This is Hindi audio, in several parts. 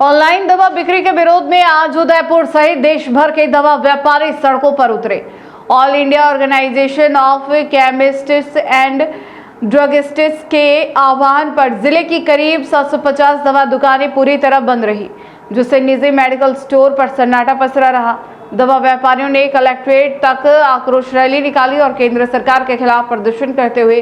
ऑनलाइन दवा बिक्री के विरोध में आज उदयपुर सहित देश भर के दवा व्यापारी सड़कों पर उतरे। All India organisation of chemists and druggists के आह्वान पर जिले की करीब 750 दवा दुकानें पूरी तरह बंद रही, जिससे निजी मेडिकल स्टोर पर सन्नाटा पसरा रहा। दवा व्यापारियों ने कलेक्ट्रेट तक आक्रोश रैली निकाली और केंद्र सरकार के खिलाफ प्रदर्शन करते हुए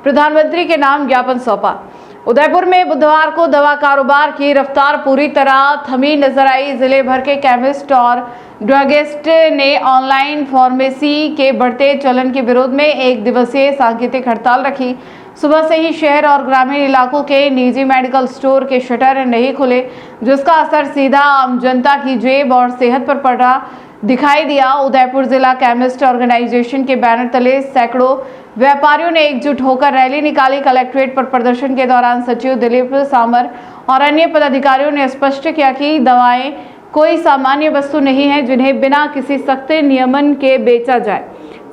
प्रधानमंत्री के नाम ज्ञापन सौंपा। उदयपुर में बुधवार को दवा कारोबार की रफ्तार पूरी तरह थमी नजर आई। जिले भर के केमिस्ट और ड्रगिस्ट ने ऑनलाइन फार्मेसी के बढ़ते चलन के विरोध में एक दिवसीय सांकेतिक हड़ताल रखी। सुबह से ही शहर और ग्रामीण इलाकों के निजी मेडिकल स्टोर के शटर नहीं खुले, जिसका असर सीधा आम जनता की जेब और सेहत पर पड़ा दिखाई दिया। उदयपुर जिला केमिस्ट ऑर्गेनाइजेशन के बैनर तले सैकड़ों व्यापारियों ने एकजुट होकर रैली निकाली। कलेक्ट्रेट पर प्रदर्शन के दौरान सचिव दिलीप सामर और अन्य पदाधिकारियों ने स्पष्ट किया कि दवाएं कोई सामान्य वस्तु नहीं है जिन्हें बिना किसी सख्त नियमन के बेचा जाए।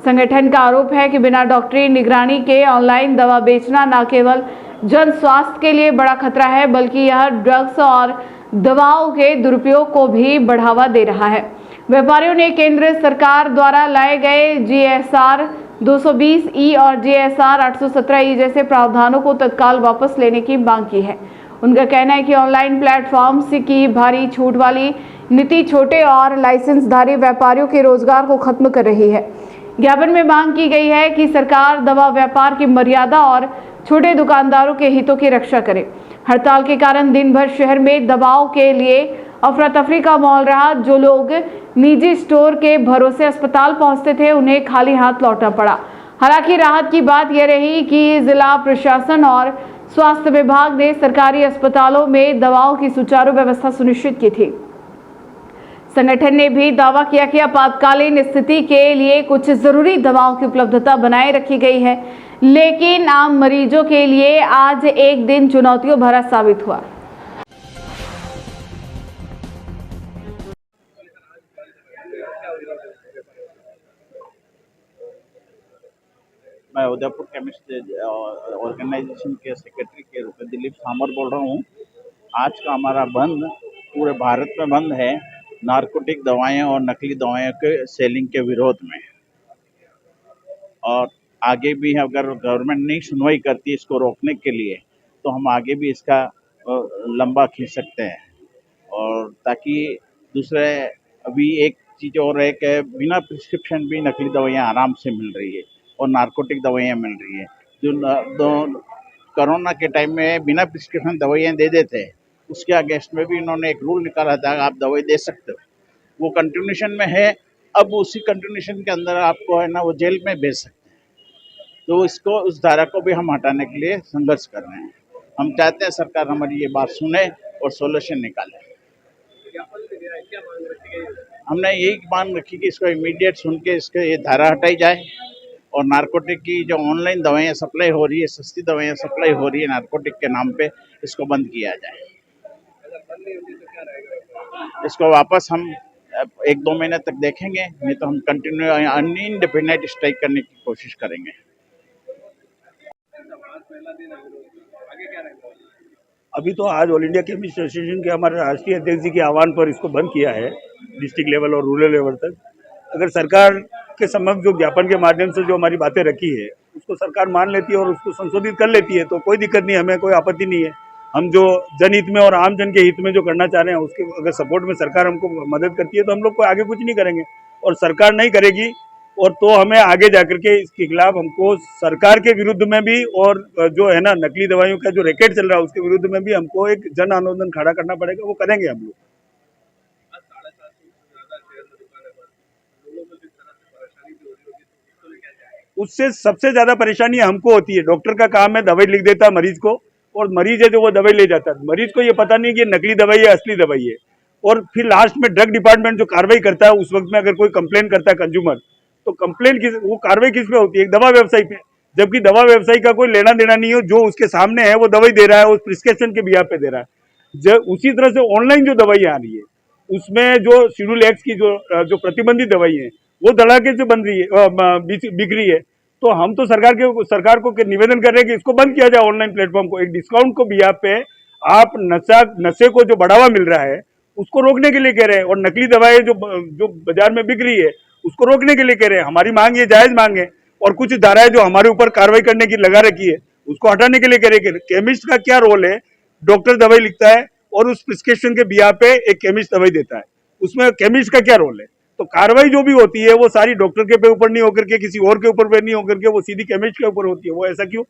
संगठन का आरोप है कि बिना डॉक्टरी निगरानी के ऑनलाइन दवा बेचना न केवल जन स्वास्थ्य के लिए बड़ा खतरा है, बल्कि यह ड्रग्स और दवाओं के दुरुपयोग को भी बढ़ावा दे रहा है। व्यापारियों ने केंद्र सरकार द्वारा लाए गए GSR 220E और GSR 817E जैसे प्रावधानों को तत्काल वापस लेने की मांग की है। उनका कहना है कि ऑनलाइन प्लेटफॉर्म्स की भारी छूट वाली नीति छोटे और लाइसेंसधारी व्यापारियों के रोजगार को खत्म कर रही है। ज्ञापन में मांग की गई है कि सरकार दवा व्यापार की मर्यादा और छोटे दुकानदारों के हितों की रक्षा करे। हड़ताल के कारण दिन भर शहर में दवाओं के लिए अफरा तफरी का माहौल रहा। जो लोग निजी स्टोर के भरोसे अस्पताल पहुंचते थे, उन्हें खाली हाथ लौटना पड़ा। हालांकि राहत की बात यह रही कि जिला प्रशासन और स्वास्थ्य विभाग ने सरकारी अस्पतालों में दवाओं की सुचारू व्यवस्था सुनिश्चित की थी। संगठन ने भी दावा किया कि आपातकालीन स्थिति के लिए कुछ जरूरी दवाओं की उपलब्धता बनाए रखी गई है, लेकिन आम मरीजों के लिए आज एक दिन चुनौतियों भरा साबित हुआ। मैं उदयपुर केमिस्ट ऑर्गेनाइजेशन के सेक्रेटरी के रूप में दिलीप सामर बोल रहा हूँ। आज का हमारा बंद पूरे भारत में बंद है नारकोटिक दवाएं और नकली दवाएं के सेलिंग के विरोध में। और आगे भी अगर गवर्नमेंट नहीं सुनवाई करती इसको रोकने के लिए, तो हम आगे भी इसका लंबा खींच सकते हैं। और ताकि दूसरे अभी एक चीज़ और है कि बिना प्रिस्क्रिप्शन भी नकली दवाइयाँ आराम से मिल रही है और नारकोटिक दवाइयाँ मिल रही है। जो कोरोना के टाइम में बिना प्रिस्क्रिप्शन दवाइयाँ दे देते, उसके अगेंस्ट में भी इन्होंने एक रूल निकाला था, आप दवाई दे सकते हो। वो कंटिन्यूशन में है। अब उसी कंटिन्यूशन के अंदर आपको है ना वो जेल में भेज सकते हैं। तो इसको उस धारा को भी हम हटाने के लिए संघर्ष कर रहे हैं। हम चाहते हैं सरकार हमारी ये बात सुने और सोल्यूशन निकाले। हमने यही मांग रखी कि इसको इमीडिएट सुन के इसके ये धारा हटाई जाए और नारकोटिक की जो ऑनलाइन दवाइयाँ सप्लाई हो रही है, सस्ती दवाइयाँ सप्लाई हो रही है नारकोटिक के नाम पे, इसको बंद किया जाए। इसको वापस हम 1-2 महीने तक देखेंगे, नहीं तो हम कंटिन्यू अनइंडेफिनिट स्ट्राइक करने की कोशिश करेंगे। अभी तो आज ऑल इंडिया केमिस्ट एसोसिएशन के हमारे राष्ट्रीय अध्यक्ष जी के आह्वान पर इसको बंद किया है, डिस्ट्रिक्ट लेवल और रूरल लेवल तक। अगर सरकार के समक्ष जो ज्ञापन के माध्यम से जो हमारी बातें रखी है उसको सरकार मान लेती है और उसको संशोधित कर लेती है तो कोई दिक्कत नहीं, हमें कोई आपत्ति नहीं है। हम जो जनहित में और आम जन के हित में जो करना चाह रहे हैं उसके अगर सपोर्ट में सरकार हमको मदद करती है तो हम लोग को आगे कुछ नहीं करेंगे। और सरकार नहीं करेगी और तो हमें आगे जाकर के इसके खिलाफ हमको सरकार के विरुद्ध में भी और जो है ना नकली दवाइयों का जो रैकेट चल रहा है उसके विरुद्ध में भी हमको एक जन आंदोलन खड़ा करना पड़ेगा। वो करेंगे हम लोग। उससे सबसे ज्यादा परेशानी हमको होती है। डॉक्टर का काम है दवाई लिख देता मरीज को और मरीज है जो वो दवाई ले जाता है। मरीज को ये पता नहीं कि नकली दवाई है असली दवाई है। और फिर लास्ट में ड्रग डिपार्टमेंट जो कार्रवाई करता है उस वक्त में अगर कोई कंप्लेन करता है कंज्यूमर, तो कंप्लेन वो कार्रवाई किस पे होती है? एक दवा व्यवसायी पे। जबकि दवा व्यवसायी का कोई लेना देना नहीं हो, जो उसके सामने है वो दवाई दे रहा है, उस प्रिस्क्रिप्शन के बिहाफ पे दे रहा है। उसी तरह से ऑनलाइन जो दवाई आ रही है उसमें जो शेड्यूल एक्ट की जो प्रतिबंधित दवाई है वो धड़ाके से बन रही है, बिक रही है। तो हम तो सरकार को निवेदन कर रहे हैं कि इसको बंद किया जाए। ऑनलाइन प्लेटफॉर्म को एक डिस्काउंट को बिहाफ पे आप नशे को जो बढ़ावा मिल रहा है उसको रोकने के लिए कह रहे हैं, और नकली दवाएं जो बाजार में बिक रही है उसको रोकने के लिए कह रहे हैं। हमारी मांग ये जायज मांग है, और कुछ धाराएं जो हमारे ऊपर कार्रवाई करने की लगा रखी है उसको हटाने के लिए कह रहे हैं। केमिस्ट का क्या रोल है? डॉक्टर दवाई लिखता है और उस प्रिस्क्रिप्शन के बिहा पे एक केमिस्ट दवाई देता है, उसमें केमिस्ट का क्या रोल है? तो कार्रवाई जो भी होती है वो सारी डॉक्टर के ऊपर नहीं होकर के, किसी और के ऊपर नहीं होकर के, वो सीधी केमिस्ट के ऊपर होती है। वो ऐसा क्यों?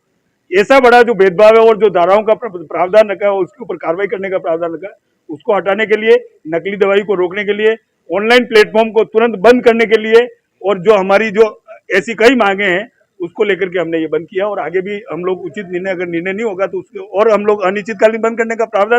ऐसा बड़ा जो भेदभाव है और जो धाराओं का प्रावधान रखा है उसके ऊपर कार्रवाई करने का प्रावधान रखा है, उसको हटाने के लिए, नकली दवाई को रोकने के लिए, ऑनलाइन प्लेटफॉर्म को तुरंत बंद करने के लिए, और जो हमारी जो ऐसी कई मांगे हैं उसको लेकर के हमने ये बंद किया। और आगे भी हम लोग उचित निर्णय, अगर निर्णय नहीं होगा तो उसके और हम लोग अनिश्चितकालीन बंद करने का प्रावधान